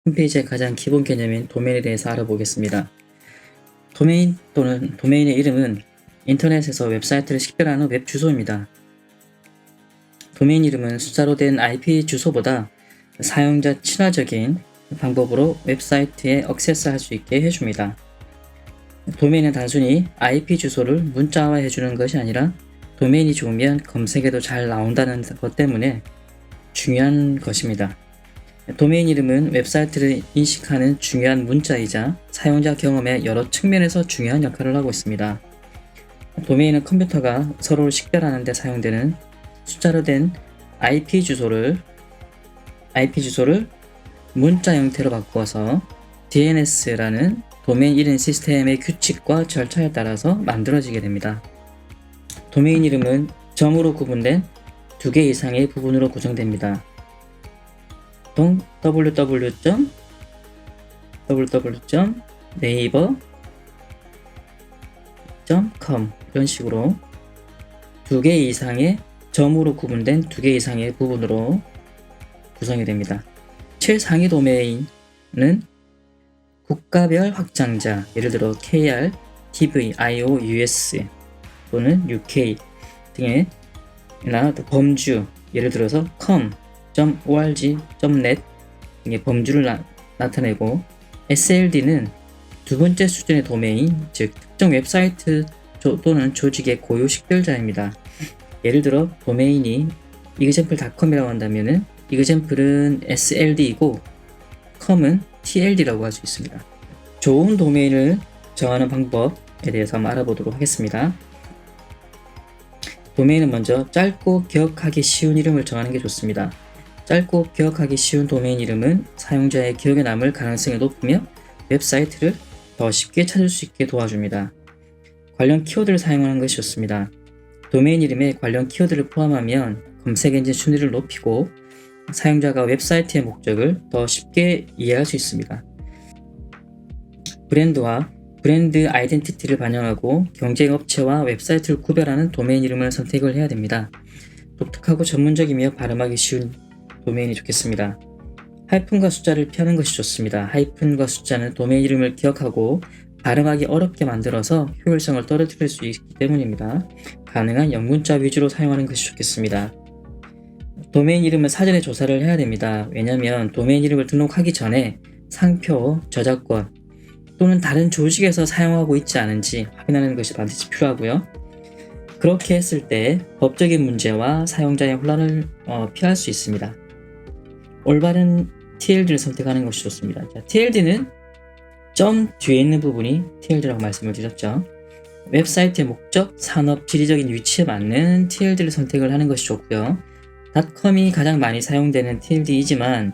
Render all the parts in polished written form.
홈페이지의 가장 기본 개념인 도메인에 대해서 알아보겠습니다. 도메인 또는 도메인의 이름은 인터넷에서 웹사이트를 식별하는 웹 주소입니다. 도메인 이름은 숫자로 된 IP 주소보다 사용자 친화적인 방법으로 웹사이트에 액세스할 수 있게 해줍니다. 도메인은 단순히 IP 주소를 문자화해 주는 것이 아니라 도메인이 좋으면 검색에도 잘 나온다는 것 때문에 중요한 것입니다. 도메인 이름은 웹사이트를 인식하는 중요한 문자이자 사용자 경험의 여러 측면에서 중요한 역할을 하고 있습니다. 도메인은 컴퓨터가 서로를 식별하는 데 사용되는 숫자로 된 IP 주소를 문자 형태로 바꾸어서 DNS라는 도메인 이름 시스템의 규칙과 절차에 따라서 만들어지게 됩니다. 도메인 이름은 점으로 구분된 2개 이상의 부분으로 구성됩니다. 보통 www.naver.com 이런 식으로 2개 이상의 점으로 구분된 2개 이상의 부분으로 구성이 됩니다. 최상위 도메인은 국가별 확장자, 예를 들어 KR, TV, IO, US 또는 UK 등의 범주, 예를 들어서 com.org.net 등의 범주를 나타내고, SLD는 두 번째 수준의 도메인, 즉 특정 웹사이트 또는 조직의 고유 식별자입니다. 예를 들어 도메인이 example.com이라고 한다면은 example은 SLD이고 com은 TLD라고 할 수 있습니다. 좋은 도메인을 정하는 방법에 대해서 한번 알아보도록 하겠습니다. 도메인은 먼저 짧고 기억하기 쉬운 이름을 정하는 게 좋습니다. 짧고 기억하기 쉬운 도메인 이름은 사용자의 기억에 남을 가능성이 높으며 웹사이트를 더 쉽게 찾을 수 있게 도와줍니다. 관련 키워드를 사용하는 것이 좋습니다. 도메인 이름에 관련 키워드를 포함하면 검색 엔진 순위를 높이고 사용자가 웹사이트의 목적을 더 쉽게 이해할 수 있습니다. 브랜드와 브랜드 아이덴티티를 반영하고 경쟁 업체와 웹사이트를 구별하는 도메인 이름을 선택을 해야 됩니다. 독특하고 전문적이며 발음하기 쉬운 도메인이 좋겠습니다. 하이픈과 숫자를 피하는 것이 좋습니다. 하이픈과 숫자는 도메인 이름을 기억하고 발음하기 어렵게 만들어서 효율성을 떨어뜨릴 수 있기 때문입니다. 가능한 영문자 위주로 사용하는 것이 좋겠습니다. 도메인 이름은 사전에 조사를 해야 됩니다. 왜냐하면 도메인 이름을 등록하기 전에 상표, 저작권 또는 다른 조직에서 사용하고 있지 않은지 확인하는 것이 반드시 필요하고요. 그렇게 했을 때 법적인 문제와 사용자의 혼란을 피할 수 있습니다. 올바른 TLD를 선택하는 것이 좋습니다. TLD는 점 뒤에 있는 부분이 TLD라고 말씀을 드렸죠. 웹사이트의 목적, 산업, 지리적인 위치에 맞는 TLD를 선택을 하는 것이 좋고요. .com이 가장 많이 사용되는 TLD이지만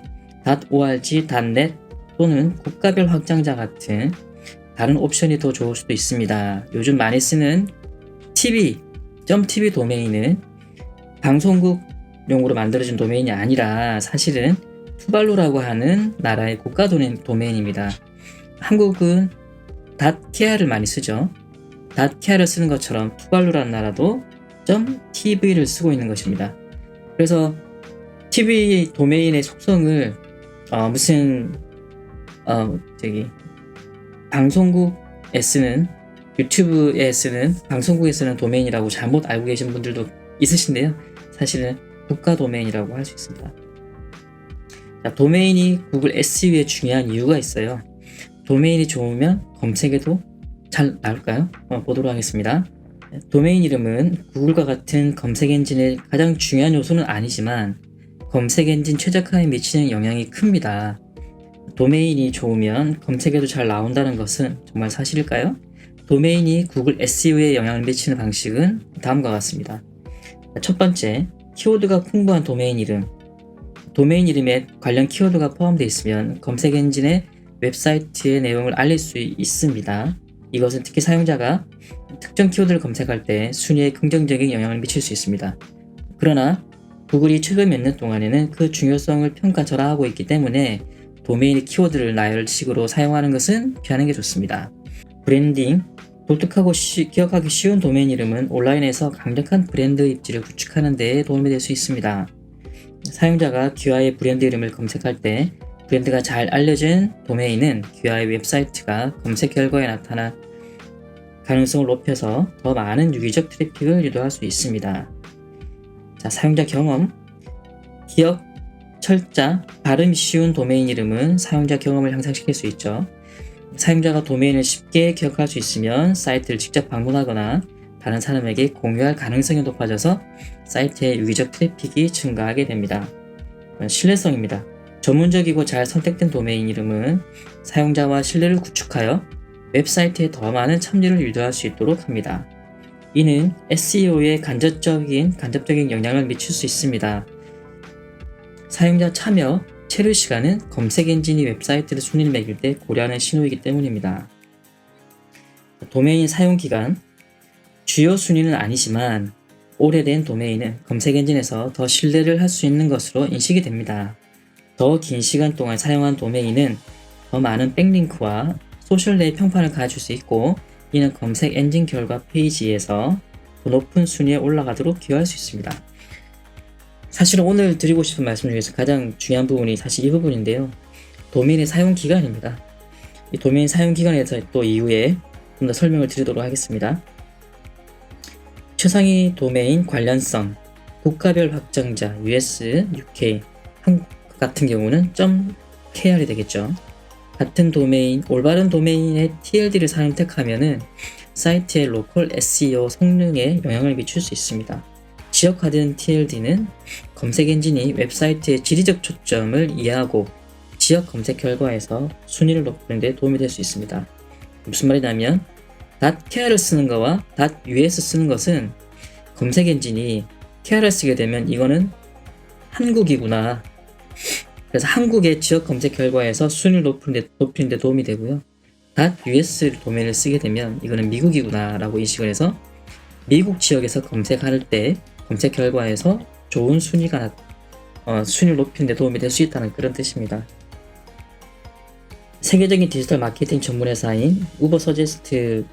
.org, .net 또는 국가별 확장자 같은 다른 옵션이 더 좋을 수도 있습니다. 요즘 많이 쓰는 TV 도메인은 방송국용으로 만들어진 도메인이 아니라 사실은 투발루라고 하는 나라의 국가 도메인입니다. 한국은 .kr을 많이 쓰죠. .kr을 쓰는 것처럼 투발루라는 나라도 .tv를 쓰고 있는 것입니다. 그래서 TV 도메인의 속성을 방송국에 쓰는, 유튜브에 쓰는, 방송국에 쓰는 도메인이라고 잘못 알고 계신 분들도 있으신데요. 사실은 국가 도메인이라고 할 수 있습니다. 자, 도메인이 구글 SEO에 중요한 이유가 있어요. 도메인이 좋으면 검색에도 잘 나올까요? 보도록 하겠습니다. 도메인 이름은 구글과 같은 검색 엔진의 가장 중요한 요소는 아니지만 검색 엔진 최적화에 미치는 영향이 큽니다. 도메인이 좋으면 검색에도 잘 나온다는 것은 정말 사실일까요? 도메인이 구글 SEO에 영향을 미치는 방식은 다음과 같습니다. 첫 번째, 키워드가 풍부한 도메인 이름. 도메인 이름에 관련 키워드가 포함되어 있으면 검색 엔진의 웹사이트의 내용을 알릴 수 있습니다. 이것은 특히 사용자가 특정 키워드를 검색할 때 순위에 긍정적인 영향을 미칠 수 있습니다. 그러나 구글이 최근 몇 년 동안에는 그 중요성을 평가절하하고 있기 때문에 도메인의 키워드를 나열식으로 사용하는 것은 피하는 게 좋습니다. 브랜딩, 독특하고 기억하기 쉬운 도메인 이름은 온라인에서 강력한 브랜드 입지를 구축하는 데 도움이 될 수 있습니다. 사용자가 기와의 브랜드 이름을 검색할 때 브랜드가 잘 알려진 도메인은 기아의 웹사이트가 검색 결과에 나타날 가능성을 높여서 더 많은 유기적 트래픽을 유도할 수 있습니다. 자, 사용자 경험. 기억, 철자, 발음이 쉬운 도메인 이름은 사용자 경험을 향상시킬 수 있죠. 사용자가 도메인을 쉽게 기억할 수 있으면 사이트를 직접 방문하거나 다른 사람에게 공유할 가능성이 높아져서 사이트의 유기적 트래픽이 증가하게 됩니다. 신뢰성입니다. 전문적이고 잘 선택된 도메인 이름은 사용자와 신뢰를 구축하여 웹사이트에 더 많은 참여를 유도할 수 있도록 합니다. 이는 SEO에 간접적인 영향을 미칠 수 있습니다. 사용자 참여, 체류 시간은 검색 엔진이 웹사이트를 순위를 매길 때 고려하는 신호이기 때문입니다. 도메인 사용 기간. 주요 순위는 아니지만 오래된 도메인은 검색 엔진에서 더 신뢰를 할 수 있는 것으로 인식이 됩니다. 더 긴 시간 동안 사용한 도메인은 더 많은 백링크와 소셜 내 평판을 가질 수 있고, 이는 검색 엔진 결과 페이지에서 더 높은 순위에 올라가도록 기여할 수 있습니다. 사실은 오늘 드리고 싶은 말씀 중에서 가장 중요한 부분이 사실 이 부분인데요. 도메인의 사용 기간입니다. 이 도메인 사용 기간에 대해서 또 이후에 좀 더 설명을 드리도록 하겠습니다. 최상위 도메인 관련성, 국가별 확장자, US, UK, 한국 같은 경우는 .kr이 되겠죠. 같은 도메인, 올바른 도메인의 TLD를 선택하면은 사이트의 로컬 SEO 성능에 영향을 미칠 수 있습니다. 지역화된 TLD는 검색 엔진이 웹사이트의 지리적 초점을 이해하고 지역 검색 결과에서 순위를 높이는 데 도움이 될 수 있습니다. 무슨 말이냐면 .kr을 쓰는 거와 .us 쓰는 것은 검색 엔진이 kr을 쓰게 되면 이거는 한국이구나, 그래서 한국의 지역 검색 결과에서 순위를 높이는 데 도움이 되고요. .us 도메인을 쓰게 되면 이거는 미국이구나 라고 인식을 해서 미국 지역에서 검색할 때 검색 결과에서 좋은 순위를 높이는 데 도움이 될 수 있다는 그런 뜻입니다. 세계적인 디지털 마케팅 전문 회사인 우버서제스트에서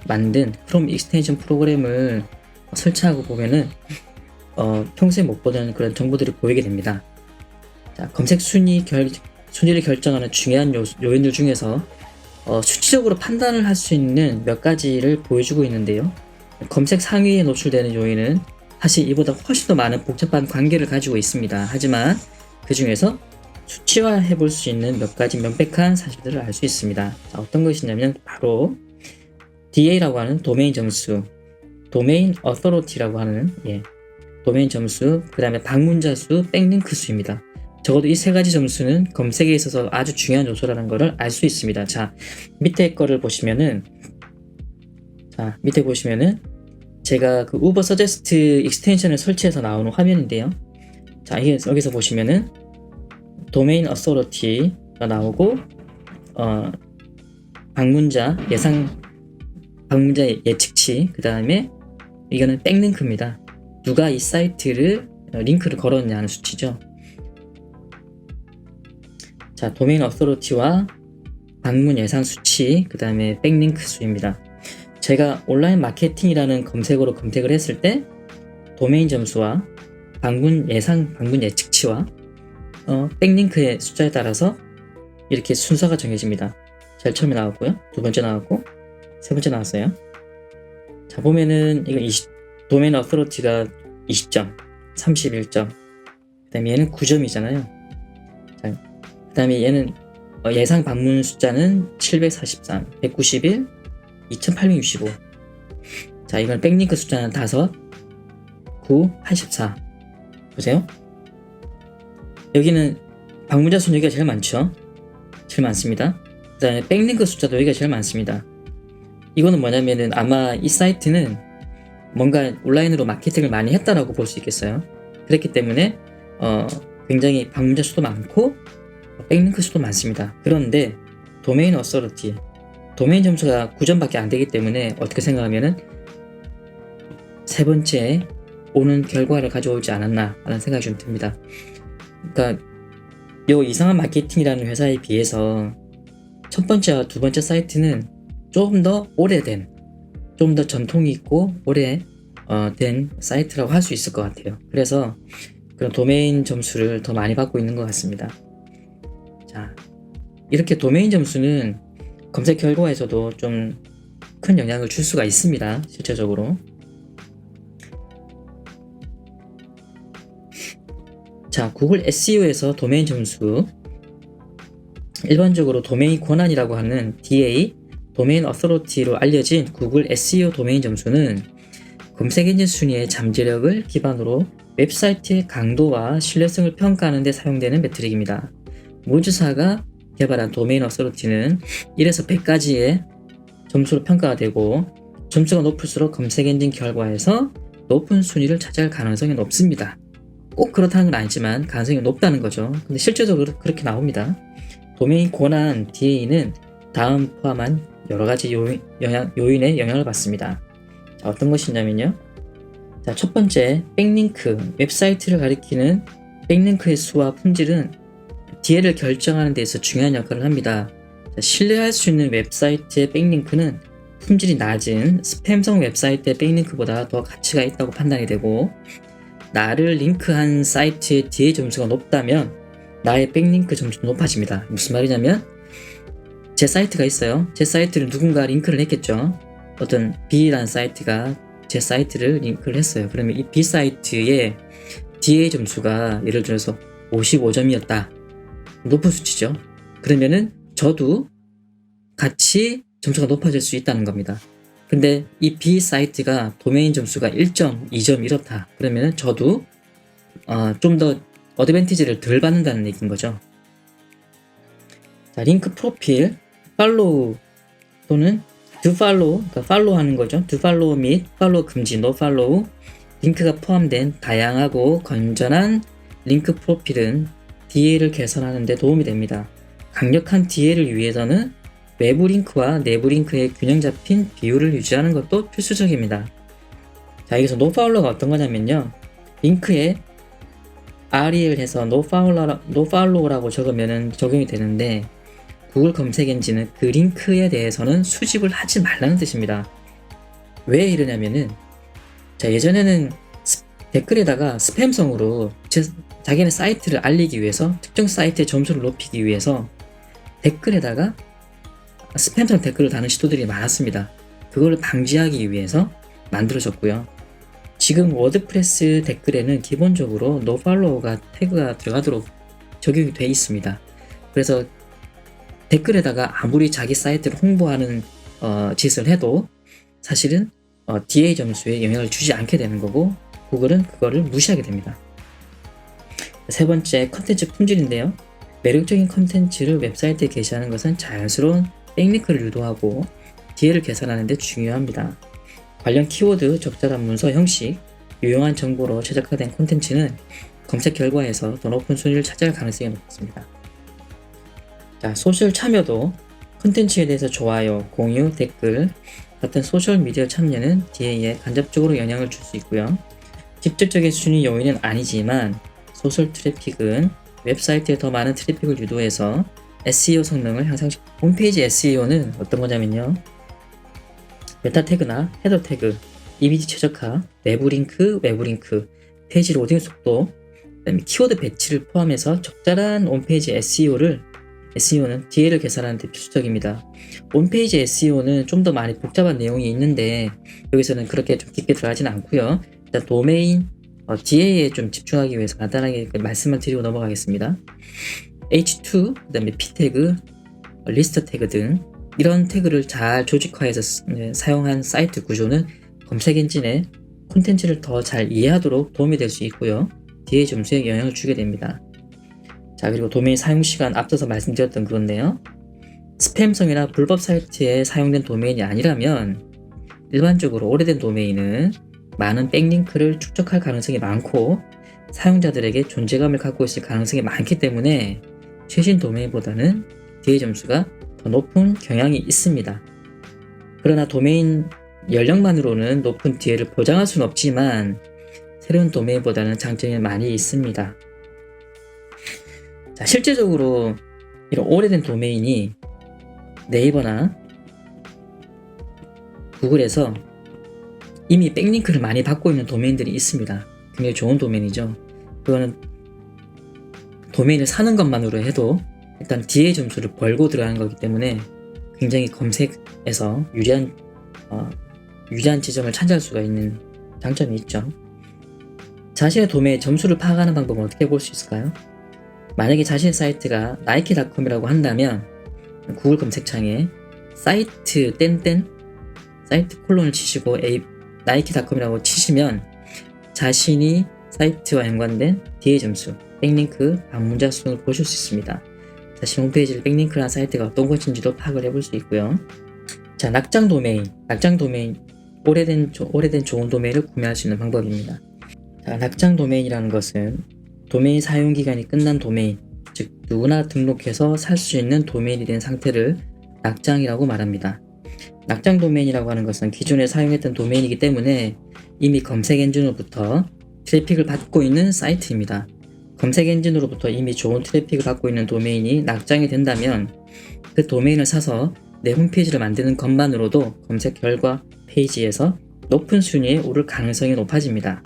만든 크롬 익스텐션 프로그램을 설치하고 보면은 평소에 못 보던 그런 정보들이 보이게 됩니다. 자, 검색 순위를 결정하는 중요한 요인들 중에서 수치적으로 판단을 할 수 있는 몇 가지를 보여주고 있는데요. 검색 상위에 노출되는 요인은 사실 이보다 훨씬 더 많은 복잡한 관계를 가지고 있습니다. 하지만 그 중에서 수치화해 볼 수 있는 몇 가지 명백한 사실들을 알 수 있습니다. 자, 어떤 것이냐면 바로 DA라고 하는 도메인 점수, 도메인 어서로티라고 하는 도메인 점수, 그 다음에 방문자 수, 백링크 수입니다. 적어도 이 세 가지 점수는 검색에 있어서 아주 중요한 요소라는 것을 알 수 있습니다. 자, 밑에 거를 보시면은, 제가 그 우버 서제스트 익스텐션을 설치해서 나오는 화면인데요. 자, 이게 여기서 보시면은 도메인 어서로티가 나오고, 방문자 예측치, 그 다음에 이거는 백링크입니다. 누가 이 사이트를 링크를 걸었냐 하는 수치죠. 자, 도메인 어서로티와 방문 예상 수치, 그 다음에 백링크 수입니다. 제가 온라인 마케팅이라는 검색어로 검색을 했을 때 도메인 점수와 방문 예측치와 백링크의 숫자에 따라서 이렇게 순서가 정해집니다. 제일 처음에 나왔고요, 두 번째 나왔고, 세 번째 나왔어요. 자, 보면은 이거 도메인 어서로티가 20점, 31점, 그 다음에 얘는 9점이잖아요. 자, 그 다음에 얘는 예상 방문 숫자는 743, 191, 2865. 자, 이건 백링크 숫자는 5, 9, 84. 보세요. 여기는 방문자 수 여기가 제일 많죠. 제일 많습니다. 그 다음에 백링크 숫자도 여기가 제일 많습니다. 이거는 뭐냐면은 아마 이 사이트는 뭔가 온라인으로 마케팅을 많이 했다라고 볼 수 있겠어요. 그렇기 때문에 굉장히 방문자 수도 많고 백링크 수도 많습니다. 그런데 도메인 어서로티, 도메인 점수가 9점밖에 안 되기 때문에 어떻게 생각하면은 세 번째 오는 결과를 가져오지 않았나 라는 생각이 좀 듭니다. 그러니까 요 이상한 마케팅이라는 회사에 비해서 첫 번째와 두 번째 사이트는 조금 더 오래된, 좀 더 전통이 있고 오래된 사이트라고 할 수 있을 것 같아요. 그래서 그런 도메인 점수를 더 많이 받고 있는 것 같습니다. 이렇게 도메인 점수는 검색 결과에서도 좀 큰 영향을 줄 수가 있습니다. 실제적으로. 자, 구글 SEO에서 도메인 점수, 일반적으로 도메인 권한이라고 하는 DA, 도메인 어서리티로 알려진 구글 SEO 도메인 점수는 검색 엔진 순위의 잠재력을 기반으로 웹사이트의 강도와 신뢰성을 평가하는 데 사용되는 매트릭입니다. 모즈사가 개발한 도메인 어서리티는 1에서 100까지의 점수로 평가가 되고, 점수가 높을수록 검색 엔진 결과에서 높은 순위를 차지할 가능성이 높습니다. 꼭 그렇다는 건 아니지만 가능성이 높다는 거죠. 근데 실제적으로 그렇게 나옵니다. 도메인 권한 DA는 다음 포함한 여러 가지 요인에 영향을 받습니다. 자, 어떤 것이냐면요. 자, 첫 번째, 백링크. 웹사이트를 가리키는 백링크의 수와 품질은 DL을 결정하는 데 있어 중요한 역할을 합니다. 자, 신뢰할 수 있는 웹사이트의 백링크는 품질이 낮은 스팸성 웹사이트의 백링크보다 더 가치가 있다고 판단이 되고, 나를 링크한 사이트의 DA 점수가 높다면 나의 백링크 점수도 높아집니다. 무슨 말이냐면, 제 사이트가 있어요. 제 사이트를 누군가 링크를 했겠죠. 어떤 B라는 사이트가 제 사이트를 링크를 했어요. 그러면 이 B 사이트의 DA 점수가 예를 들어서 55점이었다. 높은 수치죠. 그러면은 저도 같이 점수가 높아질 수 있다는 겁니다. 근데 이 B 사이트가 도메인 점수가 1점, 2점 이렇다. 그러면은 저도 좀 더 어드밴티지를 덜 받는다는 얘기인 거죠. 자, 링크 프로필, 팔로우 또는 do follow, 그러니까 팔로우 하는 거죠. do follow 및 팔로우 금지, no follow, 링크가 포함된 다양하고 건전한 링크 프로필은 DA를 개선하는 데 도움이 됩니다. 강력한 DA를 위해서는 외부 링크와 내부 링크의 균형 잡힌 비율을 유지하는 것도 필수적입니다. 자, 여기서 no follow가 어떤 거냐면요. 링크에 REL 해서 no follow라고 적으면 적용이 되는데, 구글 검색 엔진은 그 링크에 대해서는 수집을 하지 말라는 뜻입니다. 왜 이러냐면은, 자, 예전에는 댓글에다가 스팸성으로 자기네 사이트를 알리기 위해서, 특정 사이트의 점수를 높이기 위해서 댓글에다가 스팸성 댓글을 다는 시도들이 많았습니다. 그걸 방지하기 위해서 만들어졌고요. 지금 워드프레스 댓글에는 기본적으로 노팔로우가 태그가 들어가도록 적용이 되어 있습니다. 그래서 댓글에다가 아무리 자기 사이트를 홍보하는 짓을 해도 사실은 DA 점수에 영향을 주지 않게 되는 거고, 구글은 그거를 무시하게 됩니다. 세 번째, 컨텐츠 품질인데요. 매력적인 컨텐츠를 웹사이트에 게시하는 것은 자연스러운 백링크를 유도하고 DL을 개선하는 데 중요합니다. 관련 키워드, 적절한 문서 형식, 유용한 정보로 최적화된 콘텐츠는 검색 결과에서 더 높은 순위를 차지할 가능성이 높습니다. 자, 소셜 참여도 콘텐츠에 대해서 좋아요, 공유, 댓글 같은 소셜 미디어 참여는 DA에 간접적으로 영향을 줄 수 있고요. 직접적인 순위 요인은 아니지만 소셜 트래픽은 웹사이트에 더 많은 트래픽을 유도해서 SEO 성능을 향상시킵니다. 홈페이지 SEO는 어떤 거냐면요. 메타 태그나 헤더 태그, 이미지 최적화, 내부 링크, 외부 링크, 페이지 로딩 속도, 그다음에 키워드 배치를 포함해서 적절한 홈페이지 SEO는 DA를 개선하는 데 필수적입니다. 홈페이지 SEO는 좀 더 많이 복잡한 내용이 있는데 여기서는 그렇게 좀 깊게 들어가지는 않고요. 일단 도메인 DA에 좀 집중하기 위해서 간단하게 말씀을 드리고 넘어가겠습니다. H2, 그 다음에 P 태그, 리스트 태그 등 이런 태그를 잘 조직화해서 사용한 사이트 구조는 검색 엔진의 콘텐츠를 더 잘 이해하도록 도움이 될 수 있고요. DA 점수에 영향을 주게 됩니다. 자, 그리고 도메인 사용 시간 앞서서 말씀드렸던 그건데요. 스팸성이나 불법 사이트에 사용된 도메인이 아니라면 일반적으로 오래된 도메인은 많은 백링크를 축적할 가능성이 많고 사용자들에게 존재감을 갖고 있을 가능성이 많기 때문에 최신 도메인보다는 DA 점수가 더 높은 경향이 있습니다. 그러나 도메인 연령만으로는 높은 DA를 보장할 수는 없지만 새로운 도메인보다는 장점이 많이 있습니다. 자, 실제적으로 이런 오래된 도메인이 네이버나 구글에서 이미 백링크를 많이 받고 있는 도메인들이 있습니다. 굉장히 좋은 도메인이죠. 그거는 도메인을 사는 것만으로 해도 일단 DA 점수를 벌고 들어가는 거기 때문에 굉장히 검색에서 유리한 지점을 차지할 수가 있는 장점이 있죠. 자신의 도메인 점수를 파악하는 방법은 어떻게 볼 수 있을까요? 만약에 자신의 사이트가 나이키닷컴이라고 한다면 구글 검색창에 사이트 사이트 콜론을 치시고 나이키닷컴이라고 치시면 자신이 사이트와 연관된 DA 점수, 백링크, 방문자 수를 보실 수 있습니다. 자신 홈페이지를 백링크한 사이트가 어떤 곳인지도 파악을 해볼 수 있고요. 자, 낙장 도메인, 오래된 좋은 도메인을 구매할 수 있는 방법입니다. 자, 낙장 도메인이라는 것은 도메인 사용 기간이 끝난 도메인, 즉 누구나 등록해서 살 수 있는 도메인이 된 상태를 낙장이라고 말합니다. 낙장 도메인이라고 하는 것은 기존에 사용했던 도메인이기 때문에 이미 검색 엔진으로부터 트래픽을 받고 있는 사이트입니다. 검색 엔진으로부터 이미 좋은 트래픽을 받고 있는 도메인이 낙장이 된다면 그 도메인을 사서 내 홈페이지를 만드는 것만으로도 검색 결과 페이지에서 높은 순위에 오를 가능성이 높아집니다.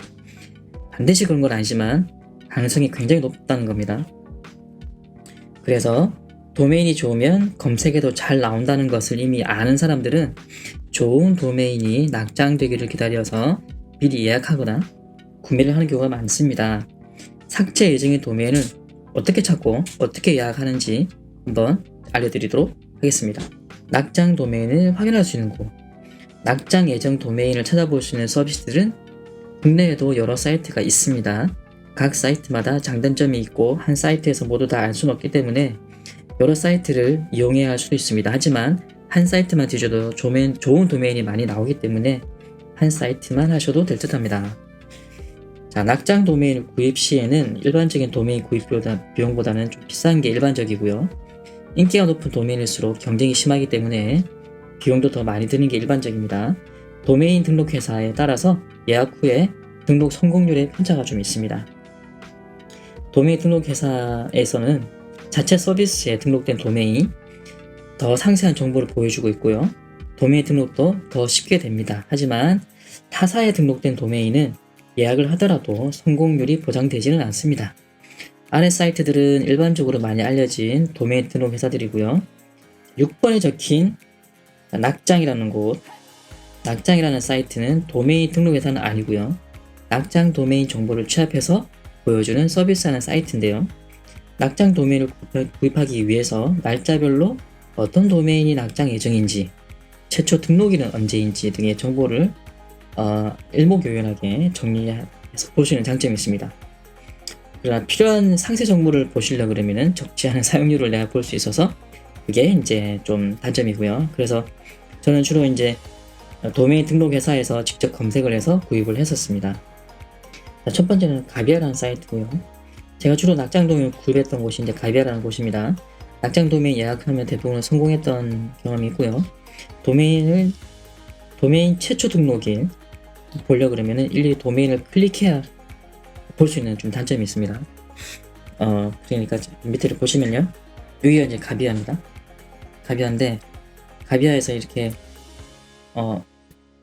반드시 그런 건 아니지만 가능성이 굉장히 높다는 겁니다. 그래서 도메인이 좋으면 검색에도 잘 나온다는 것을 이미 아는 사람들은 좋은 도메인이 낙장되기를 기다려서 미리 예약하거나 구매를 하는 경우가 많습니다. 삭제 예정인 도메인을 어떻게 찾고 어떻게 예약하는지 한번 알려드리도록 하겠습니다. 낙장 도메인을 확인할 수 있는 곳, 낙장 예정 도메인을 찾아볼 수 있는 서비스들은 국내에도 여러 사이트가 있습니다. 각 사이트마다 장단점이 있고 한 사이트에서 모두 다 알 수는 없기 때문에 여러 사이트를 이용해야 할 수도 있습니다. 하지만 한 사이트만 뒤져도 좋은 도메인이 많이 나오기 때문에 한 사이트만 하셔도 될 듯 합니다. 자, 낙장 도메인 구입 시에는 일반적인 도메인 구입 비용보다는 좀 비싼 게 일반적이고요. 인기가 높은 도메인일수록 경쟁이 심하기 때문에 비용도 더 많이 드는 게 일반적입니다. 도메인 등록 회사에 따라서 예약 후에 등록 성공률의 편차가 좀 있습니다. 도메인 등록 회사에서는 자체 서비스에 등록된 도메인이 더 상세한 정보를 보여주고 있고요. 도메인 등록도 더 쉽게 됩니다. 하지만 타사에 등록된 도메인은 예약을 하더라도 성공률이 보장되지는 않습니다. 아래 사이트들은 일반적으로 많이 알려진 도메인 등록 회사들이고요. 6번에 적힌 낙장이라는 곳, 낙장이라는 사이트는 도메인 등록 회사는 아니고요. 낙장 도메인 정보를 취합해서 보여주는 서비스하는 사이트인데요. 낙장 도메인을 구입하기 위해서 날짜별로 어떤 도메인이 낙장 예정인지, 최초 등록일은 언제인지 등의 정보를 일목요연하게 정리해서 보시는 장점이 있습니다. 그러나 필요한 상세 정보를 보시려고 그러면 적지 않은 사용료를 내가 볼 수 있어서 그게 이제 좀 단점이고요. 그래서 저는 주로 이제 도메인 등록 회사에서 직접 검색을 해서 구입을 했었습니다. 자, 첫 번째는 가비아라는 사이트고요. 제가 주로 낙장 도메인 구입했던 곳이 이제 가비아라는 곳입니다. 낙장 도메인 예약하면 대부분 성공했던 경험이 있고요. 도메인 최초 등록일 보려고 그러면은 일일이 도메인을 클릭해야 볼 수 있는 좀 단점이 있습니다. 그러니까 밑에를 보시면요. 여기가 이제 가비아입니다. 가비아인데 가비아에서 이렇게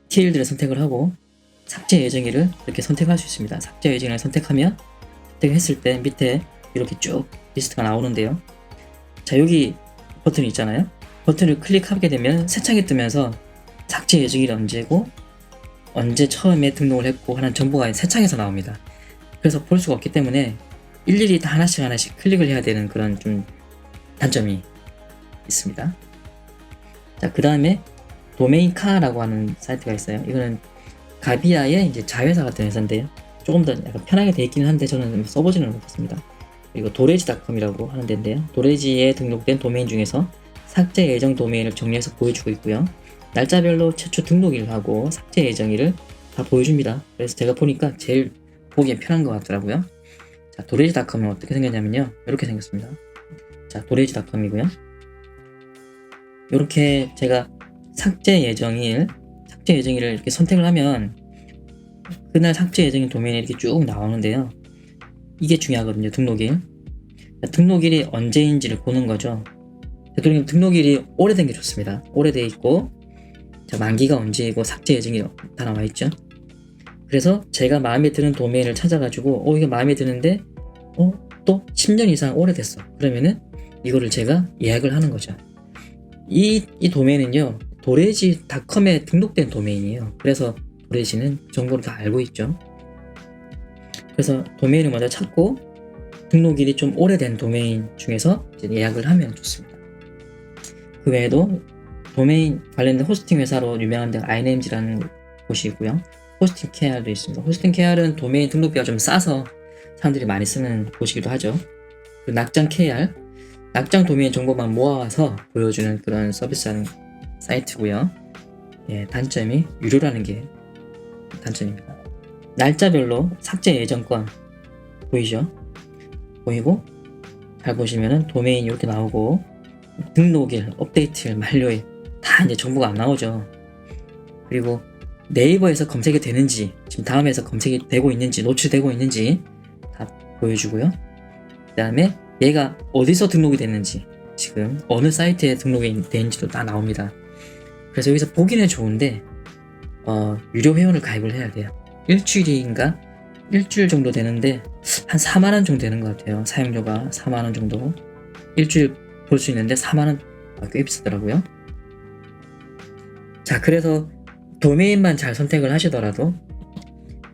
티일드를 선택을 하고 삭제 예정일을 이렇게 선택할 수 있습니다. 삭제 예정일을 선택하면 선택했을 때 밑에 이렇게 쭉 리스트가 나오는데요. 자, 여기 버튼이 있잖아요. 버튼을 클릭하게 되면 새 창이 뜨면서 삭제 예정일이 언제고 언제 처음에 등록을 했고 하는 정보가 새 창에서 나옵니다. 그래서 볼 수가 없기 때문에 일일이 다 하나씩 클릭을 해야 되는 그런 좀 단점이 있습니다. 자, 그 다음에 도메인카라고 하는 사이트가 있어요. 이거는 가비아의 이제 자회사 같은 회사인데요. 조금 더 약간 편하게 되어 있기는 한데 저는 써보지는 못했습니다. 그리고 도레지닷컴이라고 하는 데인데요. 도레지에 등록된 도메인 중에서 삭제 예정 도메인을 정리해서 보여주고 있고요. 날짜별로 최초 등록일을 하고 삭제 예정일을 다 보여줍니다. 그래서 제가 보니까 제일 보기엔 편한 것 같더라고요. 자, 도레지닷컴은 어떻게 생겼냐면요. 이렇게 생겼습니다. 자, 도레지닷컴이고요. 이렇게 제가 삭제 예정일을 이렇게 선택을 하면 그날 삭제 예정인 도메인이 이렇게 쭉 나오는데요. 이게 중요하거든요. 등록일. 자, 등록일이 언제인지를 보는 거죠. 등록일이 오래된 게 좋습니다. 오래돼 있고 자, 만기가 언제이고 삭제 예정이 다 나와 있죠. 그래서 제가 마음에 드는 도메인을 찾아가지고 이게 마음에 드는데 또 10년 이상 오래됐어. 그러면은 이거를 제가 예약을 하는 거죠. 이 도메인은요, 도레지닷컴에 등록된 도메인이에요. 그래서 도레지는 정보를 다 알고 있죠. 그래서 도메인을 먼저 찾고 등록일이 좀 오래된 도메인 중에서 이제 예약을 하면 좋습니다. 그 외에도 도메인 관련된 호스팅 회사로 유명한 데가 INMG라는 곳이 있고요. 호스팅 KR도 있습니다. 호스팅 KR은 도메인 등록비가 좀 싸서 사람들이 많이 쓰는 곳이기도 하죠. 그 낙장 KR, 낙장 도메인 정보만 모아서 보여주는 그런 서비스하는 사이트고요. 예, 단점이 유료라는 게 단점입니다. 날짜별로 삭제 예정권 보이죠? 보이고 잘 보시면은 도메인이 이렇게 나오고 등록일, 업데이트일, 만료일 다 이제 정보가 안 나오죠. 그리고 네이버에서 검색이 되는지, 지금 다음에서 검색이 되고 있는지, 노출되고 있는지 다 보여주고요. 그 다음에 얘가 어디서 등록이 됐는지, 지금 어느 사이트에 등록이 되는지도 다 나옵니다. 그래서 여기서 보기는 좋은데 유료 회원을 가입을 해야 돼요. 일주일 정도 되는데 한 4만원 정도 되는 것 같아요. 사용료가 4만원 정도. 일주일 볼 수 있는데 4만원 꽤 비싸더라고요. 자, 그래서 도메인만 잘 선택을 하시더라도,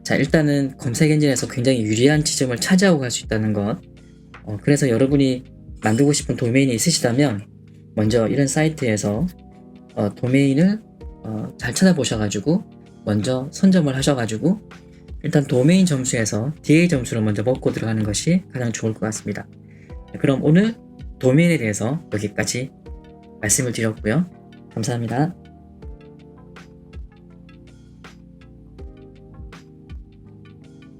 자, 일단은 검색 엔진에서 굉장히 유리한 지점을 차지하고 갈 수 있다는 것. 그래서 여러분이 만들고 싶은 도메인이 있으시다면 먼저 이런 사이트에서 도메인을 잘 찾아보셔가지고 먼저 선점을 하셔가지고 일단 도메인 점수에서 DA 점수를 먼저 먹고 들어가는 것이 가장 좋을 것 같습니다. 그럼 오늘 도메인에 대해서 여기까지 말씀을 드렸고요. 감사합니다.